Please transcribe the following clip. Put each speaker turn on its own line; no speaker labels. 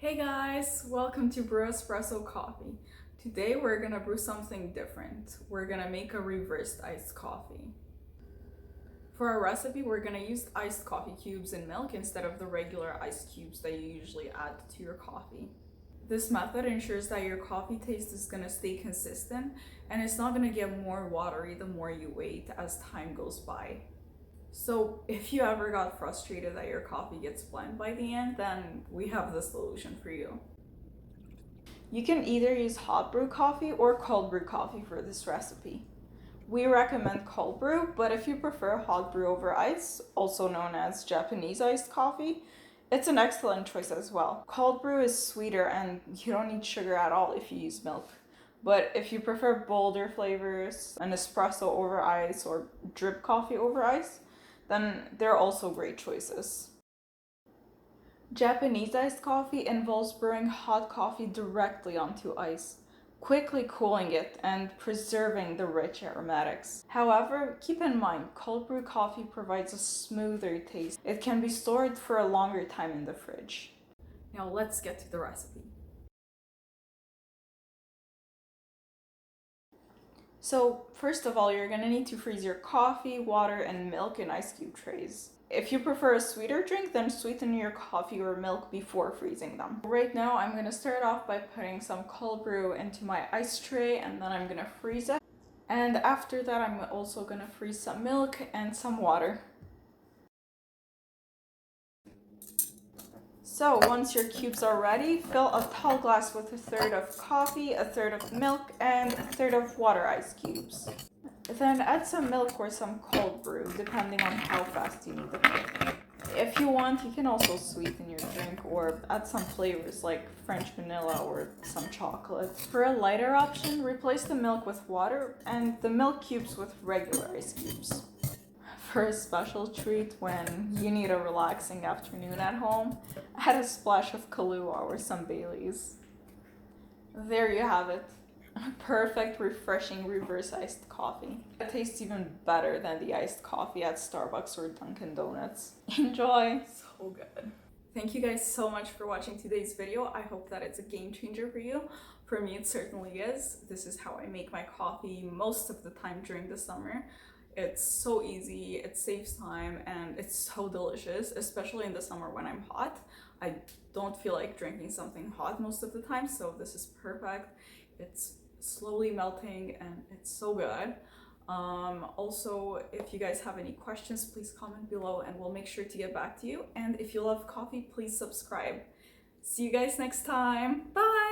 Hey guys, welcome to Brew Espresso Coffee. Today we're gonna brew something different. We're gonna make a reversed iced coffee. For our recipe, we're gonna use iced coffee cubes in milk instead of the regular ice cubes that you usually add to your coffee. This method ensures that your coffee taste is gonna stay consistent and it's not gonna get more watery the more you wait as time goes by. So if you ever got frustrated that your coffee gets bland by the end, then we have the solution for you. You can either use hot brew coffee or cold brew coffee for this recipe. We recommend cold brew, but if you prefer hot brew over ice, also known as Japanese iced coffee, it's an excellent choice as well. Cold brew is sweeter and you don't need sugar at all if you use milk. But if you prefer bolder flavors, an espresso over ice or drip coffee over ice, then they're also great choices. Japanese iced coffee involves brewing hot coffee directly onto ice, quickly cooling it and preserving the rich aromatics. However, keep in mind, cold brew coffee provides a smoother taste. It can be stored for a longer time in the fridge. Now let's get to the recipe. So first of all, you're gonna need to freeze your coffee, water, and milk in ice cube trays. If you prefer a sweeter drink, then sweeten your coffee or milk before freezing them. Right now, I'm gonna start off by putting some cold brew into my ice tray and then I'm gonna freeze it. And after that, I'm also gonna freeze some milk and some water. So once your cubes are ready, fill a tall glass with a third of coffee, a third of milk, and a third of water ice cubes. Then add some milk or some cold brew, depending on how fast you need the milk. If you want, you can also sweeten your drink or add some flavors like French vanilla or some chocolate. For a lighter option, replace the milk with water and the milk cubes with regular ice cubes. For a special treat when you need a relaxing afternoon at home, add a splash of Kahlua or some Baileys. There you have it. Perfect, refreshing reverse iced coffee. It tastes even better than the iced coffee at Starbucks or Dunkin' Donuts. Enjoy! So good. Thank you guys so much for watching today's video. I hope that it's a game changer for you. For me, it certainly is. This is how I make my coffee most of the time during the summer. It's so easy, it saves time, and it's so delicious, especially in the summer when I'm hot. I don't feel like drinking something hot most of the time, so this is perfect. It's slowly melting and it's so good. Also, if you guys have any questions, please comment below and we'll make sure to get back to you. And if you love coffee, please subscribe. See you guys next time. Bye!